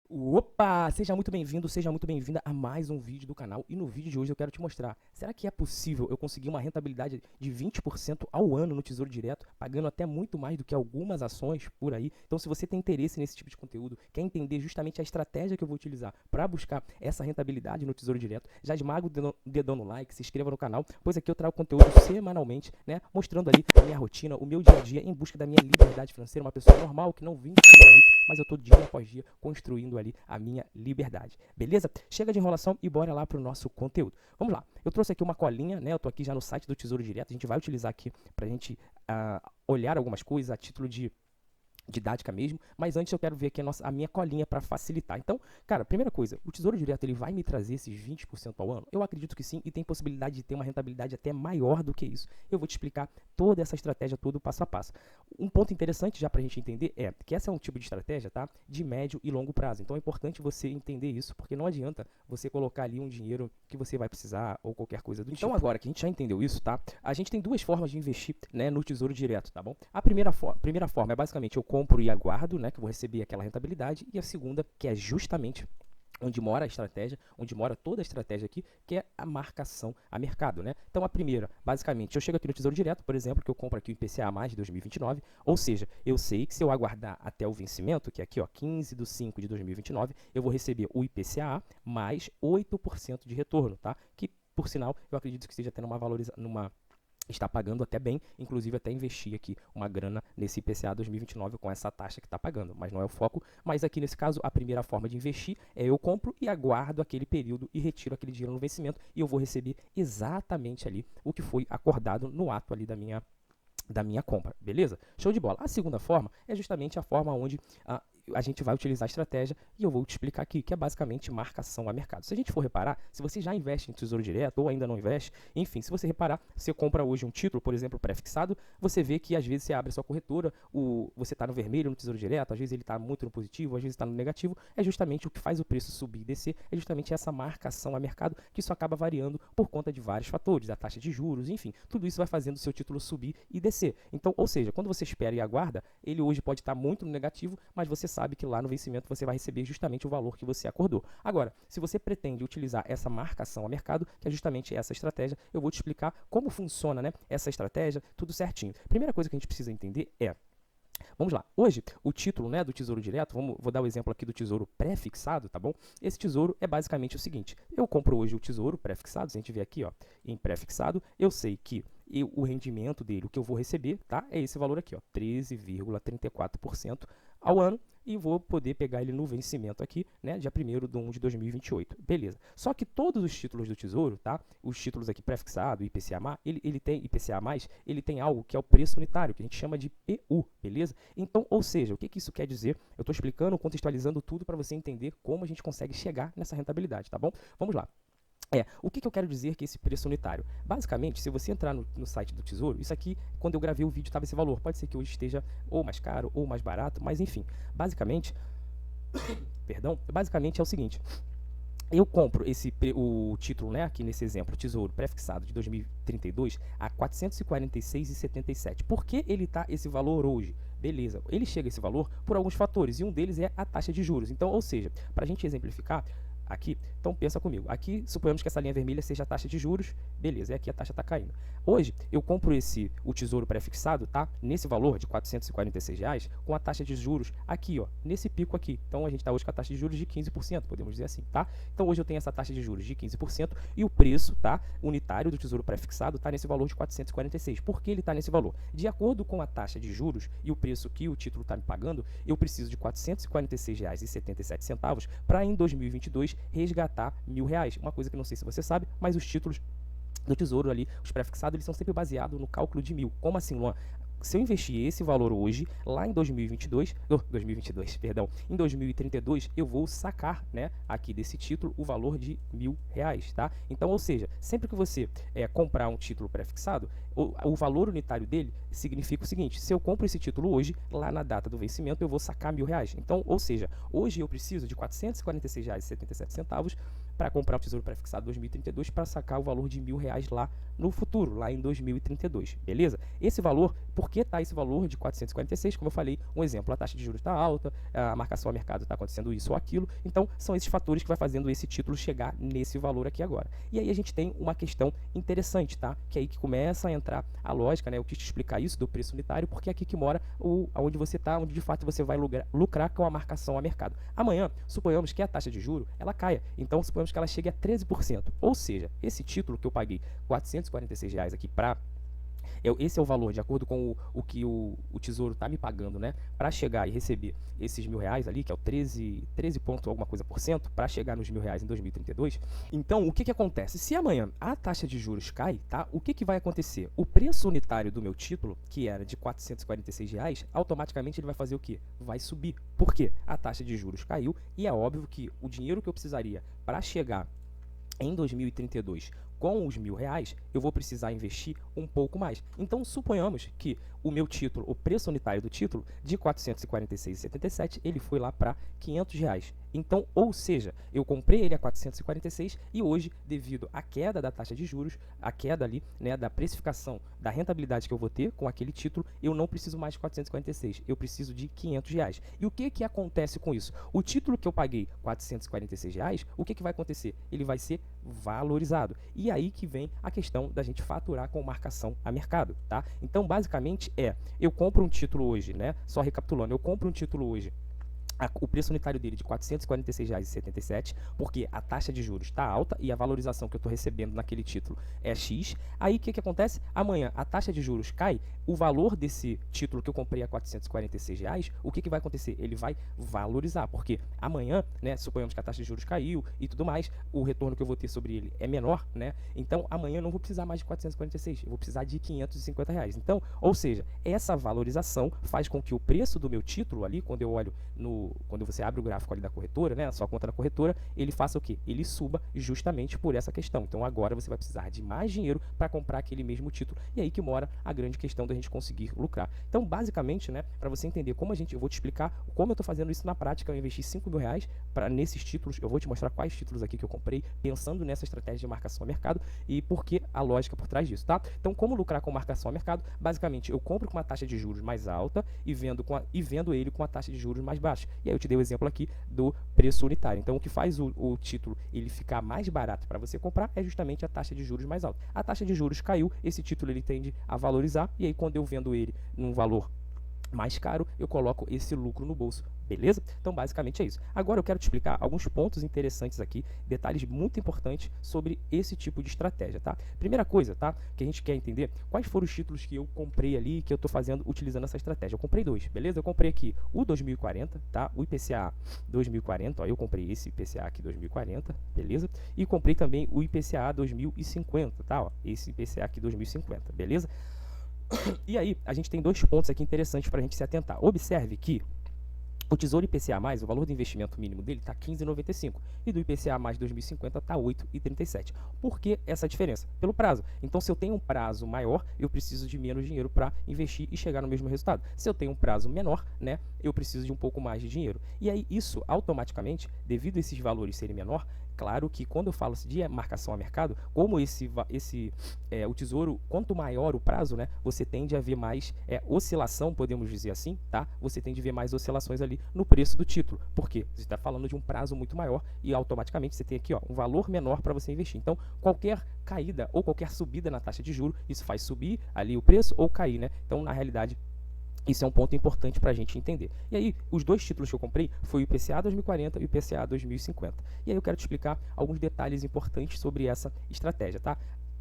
Opa! Seja muito bem-vindo, seja muito bem-vinda a mais um vídeo do canal. E no vídeo de hoje eu quero te mostrar, será que é possível eu conseguir uma rentabilidade de 20% ao ano no Tesouro Direto, pagando até muito mais do que algumas ações por aí? Então, se você tem interesse nesse tipo de conteúdo, quer entender justamente a estratégia que eu vou utilizar para buscar essa rentabilidade no Tesouro Direto, já esmaga o dedão no like, se inscreva no canal, pois aqui eu trago conteúdo semanalmente, né, mostrando ali a minha rotina, o meu dia a dia em busca da minha liberdade financeira, uma pessoa normal que não vim de família rica, mas eu tô dia após dia construindo ali a minha liberdade, beleza? Chega de enrolação e bora lá pro nosso conteúdo. Vamos lá, eu trouxe aqui uma colinha, né? Eu tô aqui já no site do Tesouro Direto, a gente vai utilizar aqui pra gente olhar algumas coisas a título de didática mesmo, mas antes eu quero ver aqui a minha colinha para facilitar. Então, cara, primeira coisa, o Tesouro Direto ele vai me trazer esses 20% ao ano? Eu acredito que sim, e tem possibilidade de ter uma rentabilidade até maior do que isso. Eu vou te explicar toda essa estratégia, todo passo a passo. Um ponto interessante já para a gente entender é que essa é um tipo de estratégia, tá? De médio e longo prazo. Então é importante você entender isso, porque não adianta você colocar ali um dinheiro que você vai precisar ou qualquer coisa do tipo. Então agora que a gente já entendeu isso, tá? A gente tem duas formas de investir, né, no Tesouro Direto, tá bom? A primeira forma é basicamente eu compro e aguardo, né, que eu vou receber aquela rentabilidade, e a segunda, que é justamente onde mora a estratégia, onde mora toda a estratégia aqui, que é a marcação a mercado, né? Então, a primeira, basicamente, eu chego aqui no Tesouro Direto, por exemplo, que eu compro aqui o IPCA mais de 2029, ou seja, eu sei que se eu aguardar até o vencimento, que é aqui, ó, 15/5 de 2029, eu vou receber o IPCA mais 8% de retorno, tá? Que, por sinal, eu acredito que esteja tendo está pagando até bem, inclusive até investir aqui uma grana nesse IPCA 2029 com essa taxa que está pagando, mas não é o foco. Mas aqui nesse caso, a primeira forma de investir é eu compro e aguardo aquele período e retiro aquele dinheiro no vencimento e eu vou receber exatamente ali o que foi acordado no ato ali da minha compra, beleza? Show de bola. A segunda forma é justamente a forma onde a gente vai utilizar a estratégia e eu vou te explicar aqui, que é basicamente marcação a mercado. Se a gente for reparar, se você já investe em Tesouro Direto ou ainda não investe, enfim, se você reparar, você compra hoje um título, por exemplo, pré-fixado, você vê que às vezes você abre a sua corretora, você está no vermelho no Tesouro Direto, às vezes ele está muito no positivo, às vezes está no negativo, é justamente o que faz o preço subir e descer, é justamente essa marcação a mercado, que isso acaba variando por conta de vários fatores, a taxa de juros, enfim, tudo isso vai fazendo o seu título subir e descer. Então, ou seja, quando você espera e aguarda, ele hoje pode estar muito no negativo, mas você sabe que lá no vencimento você vai receber justamente o valor que você acordou. Agora, se você pretende utilizar essa marcação a mercado, que é justamente essa estratégia, eu vou te explicar como funciona, né, essa estratégia, tudo certinho. Primeira coisa que a gente precisa entender é, vamos lá, hoje o título, né, do Tesouro Direto, vou dar o exemplo aqui do Tesouro pré-fixado, tá bom? Esse tesouro é basicamente o seguinte, eu compro hoje o Tesouro pré-fixado, se a gente vê aqui, ó, em pré-fixado, eu sei que o rendimento dele, o que eu vou receber, tá? É esse valor aqui, ó, 13,34% ao ano, e vou poder pegar ele no vencimento aqui, né, dia 1º de 2028. Beleza. Só que todos os títulos do Tesouro, tá? Os títulos aqui pré-fixado, IPCA+, ele tem IPCA+, ele tem algo que é o preço unitário, que a gente chama de PU, beleza? Então, ou seja, o que isso quer dizer? Eu estou explicando, contextualizando tudo para você entender como a gente consegue chegar nessa rentabilidade, tá bom? Vamos lá. O que eu quero dizer que esse preço unitário? Basicamente, se você entrar no site do Tesouro, isso aqui, quando eu gravei o vídeo, estava esse valor. Pode ser que hoje esteja ou mais caro ou mais barato, mas enfim, basicamente, basicamente é o seguinte, eu compro o título, né, aqui nesse exemplo, Tesouro pré-fixado de 2032 a R$ 446,77. Por que ele está esse valor hoje? Beleza, ele chega a esse valor por alguns fatores, e um deles é a taxa de juros. Então, ou seja, para a gente exemplificar, aqui, então pensa comigo, aqui suponhamos que essa linha vermelha seja a taxa de juros, beleza, e aqui a taxa está caindo. Hoje, eu compro o tesouro pré-fixado, tá? Nesse valor de R$ 446, com a taxa de juros aqui, ó, nesse pico aqui. Então, a gente está hoje com a taxa de juros de 15%, podemos dizer assim, tá? Então, hoje eu tenho essa taxa de juros de 15% e o preço, tá, unitário do tesouro pré-fixado está nesse valor de 446. Por que ele está nesse valor? De acordo com a taxa de juros e o preço que o título está me pagando, eu preciso de R$ 446,77 para, em 2022, resgatar R$ 1.000. Uma coisa que não sei se você sabe, mas os títulos do Tesouro ali, os pré-fixados, eles são sempre baseados no cálculo de 1.000. Como assim, Luan? Se eu investir esse valor hoje, lá em 2022, perdão, em 2032, eu vou sacar, né, aqui desse título o valor de R$ 1.000, tá? Então, ou seja, sempre que você comprar um título pré-fixado, o valor unitário dele significa o seguinte, se eu compro esse título hoje, lá na data do vencimento, eu vou sacar R$ 1.000. Então, ou seja, hoje eu preciso de R$ 446,77 para comprar o Tesouro Prefixado 2032 para sacar o valor de R$1.000 lá no futuro, lá em 2032, beleza? Esse valor, por que está esse valor de 446? Como eu falei, um exemplo, a taxa de juros está alta, a marcação a mercado está acontecendo isso ou aquilo, então são esses fatores que vai fazendo esse título chegar nesse valor aqui agora. E aí a gente tem uma questão interessante, tá? Que é aí que começa a entrar a lógica, né? Eu quis te explicar isso do preço unitário, porque é aqui que mora onde você está, onde de fato você vai lucrar com a marcação a mercado. Amanhã, suponhamos que a taxa de juro ela caia, então suponhamos que ela chegue a 13%, ou seja, esse título que eu paguei R$446 aqui para esse é o valor, de acordo com o que o Tesouro está me pagando, né? Para chegar e receber esses R$1.000 ali, que é o 13 ponto alguma coisa por cento, para chegar nos R$1.000 em 2032. Então, o que acontece? Se amanhã a taxa de juros cai, tá? O que vai acontecer? O preço unitário do meu título, que era de R$446, automaticamente ele vai fazer o quê? Vai subir. Por quê? A taxa de juros caiu e é óbvio que o dinheiro que eu precisaria para chegar em 2032 com os R$1.000, eu vou precisar investir um pouco mais. Então, suponhamos que o meu título, o preço unitário do título, de R$ 446,77, ele foi lá para R$500. Então, ou seja, eu comprei ele a 446 e hoje, devido à queda da taxa de juros, a queda ali, né, da precificação, da rentabilidade que eu vou ter com aquele título, eu não preciso mais de 446, eu preciso de R$500. E o que acontece com isso? O título que eu paguei R$446, o que vai acontecer? Ele vai ser valorizado. E aí que vem a questão da gente faturar com marcação a mercado, tá? Então, basicamente eu compro um título hoje, né? Só recapitulando, eu compro um título hoje, o preço unitário dele de R$ 446,77, porque a taxa de juros está alta e a valorização que eu estou recebendo naquele título é X. Aí o que acontece? Amanhã a taxa de juros cai, o valor desse título que eu comprei a R$ 446, o que vai acontecer? Ele vai valorizar, porque amanhã, né, suponhamos que a taxa de juros caiu e tudo mais, o retorno que eu vou ter sobre ele é menor, né? Então amanhã eu não vou precisar mais de 446, eu vou precisar de R$ 550. Então, ou seja, essa valorização faz com que o preço do meu título ali, quando eu olho quando você abre o gráfico ali da corretora, né, a sua conta na corretora, ele faça o quê? Ele suba justamente por essa questão. Então, agora você vai precisar de mais dinheiro para comprar aquele mesmo título. E aí que mora a grande questão da gente conseguir lucrar. Então, basicamente, né, para você entender como eu vou te explicar como eu estou fazendo isso na prática. Eu investi R$5.000 nesses títulos. Eu vou te mostrar quais títulos aqui que eu comprei, pensando nessa estratégia de marcação a mercado e por que a lógica por trás disso, tá? Então, como lucrar com marcação a mercado? Basicamente, eu compro com uma taxa de juros mais alta e vendo ele com uma taxa de juros mais baixa. E aí eu te dei o exemplo aqui do preço unitário. Então, o que faz o título ele ficar mais barato para você comprar é justamente a taxa de juros mais alta. A taxa de juros caiu, esse título ele tende a valorizar, e aí quando eu vendo ele num valor mais caro, eu coloco esse lucro no bolso, beleza? Então, basicamente é isso. Agora eu quero te explicar alguns pontos interessantes aqui, detalhes muito importantes sobre esse tipo de estratégia, tá? Primeira coisa, tá? Que a gente quer entender quais foram os títulos que eu comprei ali, que eu tô fazendo utilizando essa estratégia. Eu comprei dois, beleza? Eu comprei aqui o 2040, tá? O IPCA 2040, ó, eu comprei esse IPCA aqui 2040, beleza? E comprei também o IPCA 2050, tá? Ó, esse IPCA aqui 2050, beleza? E aí, a gente tem dois pontos aqui interessantes para a gente se atentar. Observe que o Tesouro IPCA+, o valor de investimento mínimo dele está 15,95 e do IPCA+ 2050 está 8,37. Por que essa diferença? Pelo prazo. Então, se eu tenho um prazo maior, eu preciso de menos dinheiro para investir e chegar no mesmo resultado. Se eu tenho um prazo menor, né, eu preciso de um pouco mais de dinheiro. E aí, isso automaticamente, devido a esses valores serem menor, claro que quando eu falo de marcação a mercado, como o Tesouro, quanto maior o prazo, né, você tende a ver mais oscilação, podemos dizer assim, tá? Você tende a ver mais oscilações ali no preço do título. Por quê? Você está falando de um prazo muito maior e automaticamente você tem aqui, ó, um valor menor para você investir. Então, qualquer caída ou qualquer subida na taxa de juros, isso faz subir ali o preço ou cair, né? Então, na realidade, isso é um ponto importante para a gente entender. E aí, os dois títulos que eu comprei foi o IPCA 2040 e o IPCA 2050. E aí eu quero te explicar alguns detalhes importantes sobre essa estratégia, tá?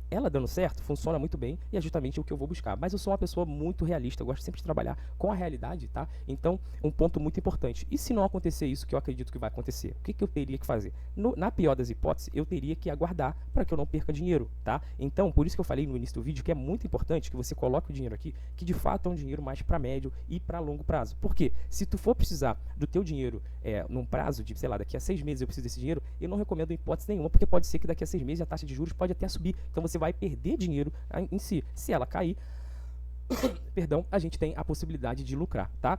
Ela dando certo, funciona muito bem e é justamente o que eu vou buscar. Mas eu sou uma pessoa muito realista, eu gosto sempre de trabalhar com a realidade, tá? Então, um ponto muito importante. E se não acontecer isso que eu acredito que vai acontecer? O que eu teria que fazer? Na pior das hipóteses, eu teria que aguardar para que eu não perca dinheiro, tá? Então, por isso que eu falei no início do vídeo que é muito importante que você coloque o dinheiro aqui, que de fato é um dinheiro mais para médio e para longo prazo. Por quê? Se tu for precisar do teu dinheiro num prazo de, sei lá, daqui a 6 meses eu preciso desse dinheiro, eu não recomendo em hipótese nenhuma, porque pode ser que daqui a 6 meses a taxa de juros pode até subir. Então, você vai perder dinheiro em si. Se ela cair, perdão, a gente tem a possibilidade de lucrar, tá?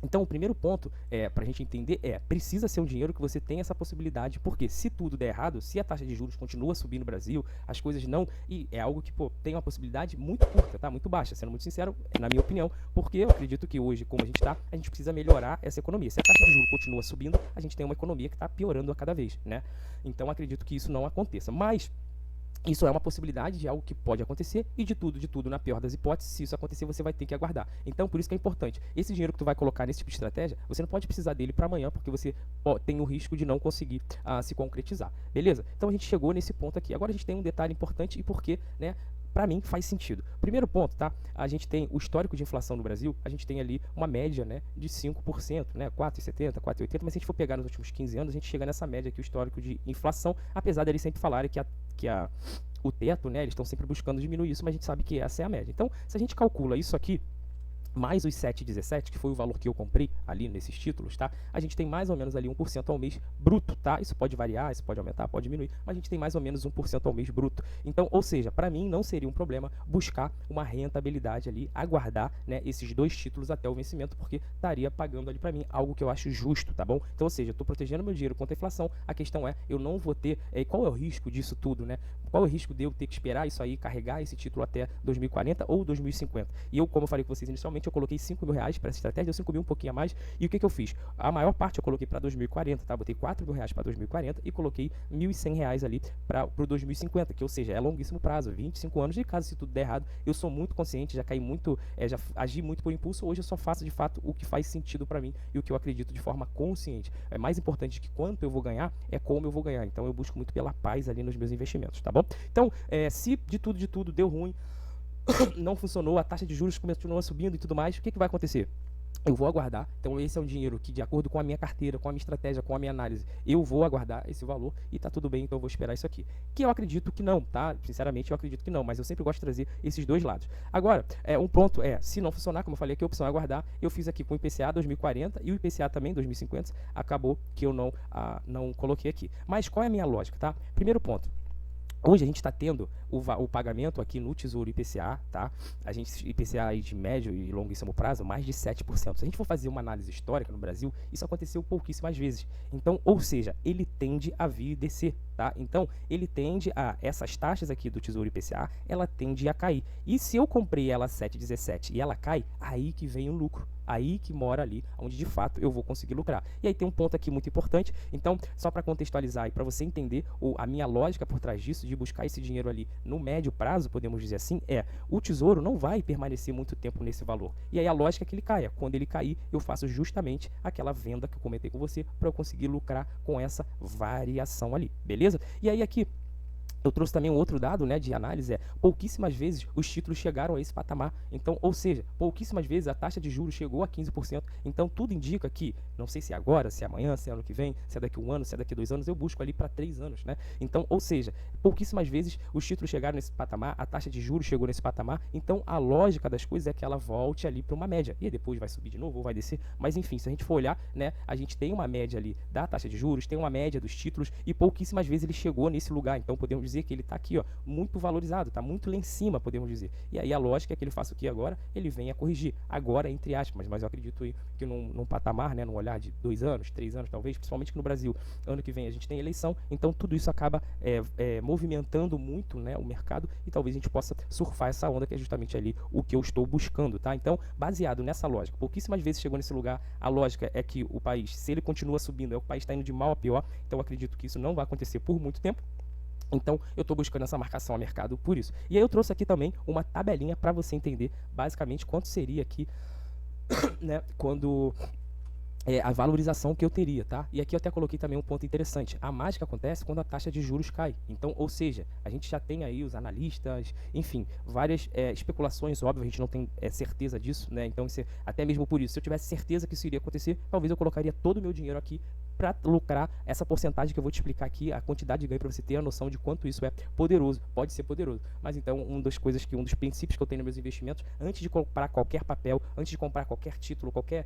Então, o primeiro ponto para a gente entender precisa ser um dinheiro que você tenha essa possibilidade, porque se tudo der errado, se a taxa de juros continua subindo no Brasil, as coisas não... E é algo que, tem uma possibilidade muito curta, tá? Muito baixa, sendo muito sincero, na minha opinião, porque eu acredito que hoje, como a gente precisa melhorar essa economia. Se a taxa de juros continua subindo, a gente tem uma economia que está piorando a cada vez, né? Então, acredito que isso não aconteça. Mas isso é uma possibilidade de algo que pode acontecer e de tudo, na pior das hipóteses, se isso acontecer, você vai ter que aguardar. Então, por isso que é importante. Esse dinheiro que tu vai colocar nesse tipo de estratégia, você não pode precisar dele para amanhã, porque você tem o risco de não conseguir se concretizar. Beleza? Então, a gente chegou nesse ponto aqui. Agora, a gente tem um detalhe importante e por que, né? Para mim, faz sentido. Primeiro ponto, tá? A gente tem o histórico de inflação no Brasil, a gente tem ali uma média, né, de 5%, né, 4,70, 4,80, mas se a gente for pegar nos últimos 15 anos, a gente chega nessa média aqui, o histórico de inflação, apesar deles sempre falarem o teto, né, eles estão sempre buscando diminuir isso, mas a gente sabe que essa é a média. Então, se a gente calcula isso aqui, mais os 7,17, que foi o valor que eu comprei ali nesses títulos, tá? A gente tem mais ou menos ali 1% ao mês bruto, tá? Isso pode variar, isso pode aumentar, pode diminuir, mas a gente tem mais ou menos 1% ao mês bruto. Então, ou seja, para mim não seria um problema buscar uma rentabilidade ali, aguardar, né, esses dois títulos até o vencimento, porque estaria pagando ali para mim algo que eu acho justo, tá bom? Então, ou seja, eu estou protegendo meu dinheiro contra a inflação, a questão é, eu não vou ter, qual é o risco disso tudo, né? Qual é o risco de eu ter que esperar isso aí, carregar esse título até 2040 ou 2050? E eu, como eu falei com vocês inicialmente, eu coloquei R$5.000 para essa estratégia, eu 5 mil um pouquinho a mais, e o que eu fiz? A maior parte eu coloquei para 2040, tá? Botei R$4.000 para 2040 e coloquei R$1.100 ali para o 2050, que ou seja, é longuíssimo prazo, 25 anos, e caso se tudo der errado, eu sou muito consciente, já caí muito, já agi muito por impulso, hoje eu só faço de fato o que faz sentido para mim e o que eu acredito de forma consciente. É mais importante que quanto eu vou ganhar, é como eu vou ganhar, então eu busco muito pela paz ali nos meus investimentos, tá bom? Então, se de tudo deu ruim, não funcionou, a taxa de juros continua subindo e tudo mais, o que vai acontecer? Eu vou aguardar. Então, esse é um dinheiro que, de acordo com a minha carteira, com a minha estratégia, com a minha análise, eu vou aguardar esse valor e tá tudo bem, então eu vou esperar isso aqui. Que eu acredito que não, tá? Sinceramente, eu acredito que não, mas eu sempre gosto de trazer esses dois lados. Agora, um ponto se não funcionar, como eu falei aqui, a opção é aguardar. Eu fiz aqui com o IPCA 2040 e o IPCA também 2050, acabou que eu não coloquei aqui. Mas qual é a minha lógica, tá? Primeiro ponto. Hoje a gente está tendo o pagamento aqui no Tesouro IPCA, tá? IPCA aí de médio e longuíssimo prazo, mais de 7%. Se a gente for fazer uma análise histórica no Brasil, isso aconteceu pouquíssimas vezes. Então, ou seja, ele tende a vir e descer, tá? Então, ele tende essas taxas aqui do Tesouro IPCA, ela tende a cair. E se eu comprei ela a 7,17 e ela cai, aí que vem o lucro. Aí que mora ali, onde de fato eu vou conseguir lucrar. E aí tem um ponto aqui muito importante, então, só para contextualizar e para você entender a minha lógica por trás disso, de buscar esse dinheiro ali no médio prazo, podemos dizer assim, o tesouro não vai permanecer muito tempo nesse valor. E aí a lógica é que ele caia. Quando ele cair, eu faço justamente aquela venda que eu comentei com você, para eu conseguir lucrar com essa variação ali, beleza? E aí aqui, eu trouxe também um outro dado, né, de análise, pouquíssimas vezes os títulos chegaram a esse patamar. Então, ou seja, pouquíssimas vezes a taxa de juros chegou a 15%. Então, tudo indica que, não sei se é agora, se é amanhã, se é ano que vem, se é daqui a um ano, se é daqui a 2 anos, eu busco ali para 3 anos, né? Então, ou seja, pouquíssimas vezes os títulos chegaram nesse patamar, a taxa de juros chegou nesse patamar. Então, a lógica das coisas é que ela volte ali para uma média. E depois vai subir de novo ou vai descer. Mas, enfim, se a gente for olhar, né, a gente tem uma média ali da taxa de juros, tem uma média dos títulos e pouquíssimas vezes ele chegou nesse lugar. Então, podemos dizer que ele está aqui, ó, muito valorizado, está muito lá em cima, podemos dizer. E aí a lógica é que ele faça o que agora? Ele vem a corrigir. Agora, entre aspas, mas eu acredito que num patamar, né, num olhar de 2 anos, 3 anos talvez, principalmente que no Brasil, ano que vem a gente tem eleição, então tudo isso acaba movimentando muito, né, o mercado e talvez a gente possa surfar essa onda que é justamente ali o que eu estou buscando, tá? Então, baseado nessa lógica, pouquíssimas vezes chegou nesse lugar, a lógica é que o país, se ele continua subindo, o país está indo de mal a pior, então eu acredito que isso não vai acontecer por muito tempo. Então, eu estou buscando essa marcação a mercado por isso. E aí eu trouxe aqui também uma tabelinha para você entender basicamente quanto seria aqui, né, quando a valorização que eu teria, tá? E aqui eu até coloquei também um ponto interessante. A mágica acontece quando a taxa de juros cai. Então, ou seja, a gente já tem aí os analistas, enfim, várias especulações, óbvio, a gente não tem certeza disso, né? Então, até mesmo por isso, se eu tivesse certeza que isso iria acontecer, talvez eu colocaria todo o meu dinheiro aqui para lucrar essa porcentagem que eu vou te explicar aqui, a quantidade de ganho, para você ter a noção de quanto isso é poderoso, pode ser poderoso. Mas então, um dos princípios que eu tenho nos meus investimentos, antes de comprar qualquer papel, antes de comprar qualquer título, qualquer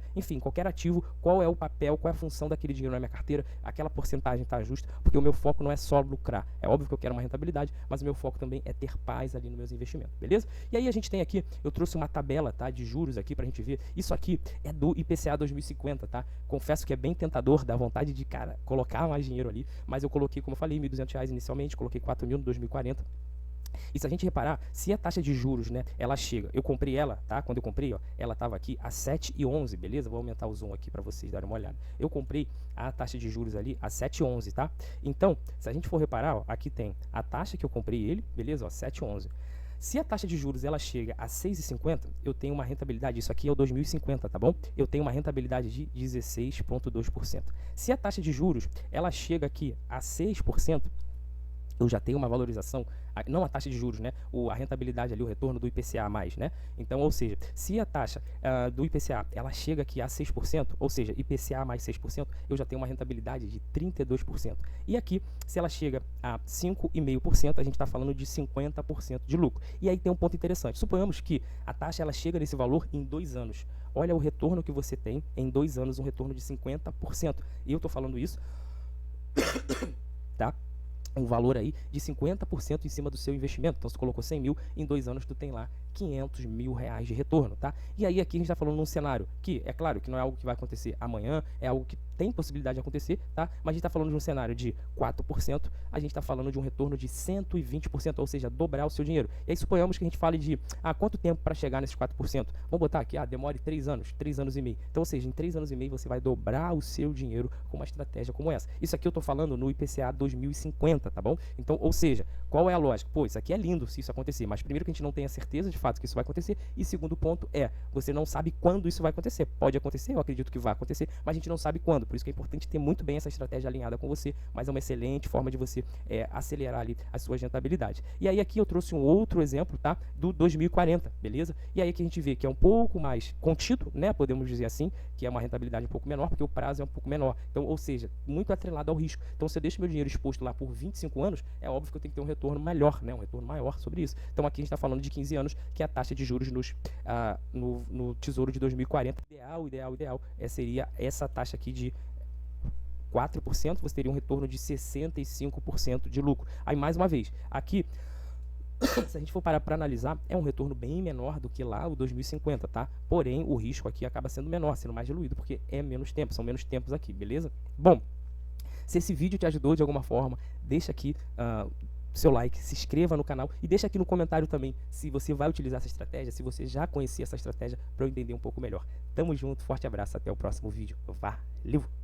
ativo, qual é o papel, qual é a função daquele dinheiro na minha carteira, aquela porcentagem está justa, porque o meu foco não é só lucrar. É óbvio que eu quero uma rentabilidade, mas o meu foco também é ter paz ali nos meus investimentos, beleza? E aí a gente tem aqui, eu trouxe uma tabela, tá, de juros aqui pra gente ver. Isso aqui é do IPCA 2050, tá? Confesso que é bem tentador, dá vontade de, cara, colocar mais dinheiro ali, mas eu coloquei, como eu falei, R$1.200 inicialmente, coloquei 4.000 no 2040. E se a gente reparar, se a taxa de juros, né, ela chega, eu comprei ela, tá? Quando eu comprei, ó, ela tava aqui a 7,11, beleza? Vou aumentar o zoom aqui para vocês darem uma olhada. Eu comprei a taxa de juros ali a 7,11, tá? Então, se a gente for reparar, ó, aqui tem a taxa que eu comprei ele, beleza? Ó, 7,11. Se a taxa de juros ela chega a 6,50, eu tenho uma rentabilidade, isso aqui é o 2050, tá bom? Eu tenho uma rentabilidade de 16,2%. Se a taxa de juros ela chega aqui a 6%, eu já tenho uma valorização, não a taxa de juros, né? A rentabilidade ali, o retorno do IPCA mais, né? Então, ou seja, se a taxa do IPCA, ela chega aqui a 6%, ou seja, IPCA mais 6%, eu já tenho uma rentabilidade de 32%. E aqui, se ela chega a 5,5%, a gente está falando de 50% de lucro. E aí tem um ponto interessante. Suponhamos que a taxa ela chega nesse valor em 2 anos. Olha o retorno que você tem em 2 anos, um retorno de 50%. E eu estou falando isso, tá? Um valor aí de 50% em cima do seu investimento. Então, se colocou 100 mil, em 2 anos tu tem lá 500 mil reais de retorno, tá? E aí aqui a gente está falando num cenário que, é claro, que não é algo que vai acontecer amanhã, é algo que tem possibilidade de acontecer, tá? Mas a gente está falando de um cenário de 4%, a gente está falando de um retorno de 120%, ou seja, dobrar o seu dinheiro. E aí suponhamos que a gente fale de, quanto tempo para chegar nesses 4%? Vamos botar aqui, demore 3 anos, 3 anos e meio. Então, ou seja, em 3 anos e meio você vai dobrar o seu dinheiro com uma estratégia como essa. Isso aqui eu estou falando no IPCA 2050, tá bom? Então, ou seja, qual é a lógica? Pô, isso aqui é lindo se isso acontecer, mas primeiro que a gente não tem a certeza de fato que isso vai acontecer, e segundo ponto é, você não sabe quando isso vai acontecer. Pode acontecer, eu acredito que vai acontecer, mas a gente não sabe quando, por isso que é importante ter muito bem essa estratégia alinhada com você, mas é uma excelente forma de você acelerar ali as suas rentabilidades. E aí aqui eu trouxe um outro exemplo, tá? Do 2040, beleza? E aí que a gente vê que é um pouco mais contido, né? Podemos dizer assim, que é uma rentabilidade um pouco menor, porque o prazo é um pouco menor. Então, ou seja, muito atrelado ao risco. Então, se eu deixo meu dinheiro exposto lá por 25 anos, é óbvio que eu tenho que ter um retorno melhor, né? Um retorno maior sobre isso. Então, aqui a gente está falando de 15 anos, que é a taxa de juros no Tesouro de 2040. Ideal seria essa taxa aqui de 4%, você teria um retorno de 65% de lucro. Aí, mais uma vez, aqui, se a gente for parar para analisar, é um retorno bem menor do que lá o 2050, tá? Porém, o risco aqui acaba sendo menor, sendo mais diluído, porque é menos tempo, são menos tempos aqui, beleza? Bom, se esse vídeo te ajudou de alguma forma, deixa aqui seu like, se inscreva no canal e deixa aqui no comentário também se você vai utilizar essa estratégia, se você já conhecia essa estratégia, para eu entender um pouco melhor. Tamo junto, forte abraço, até o próximo vídeo. Valeu!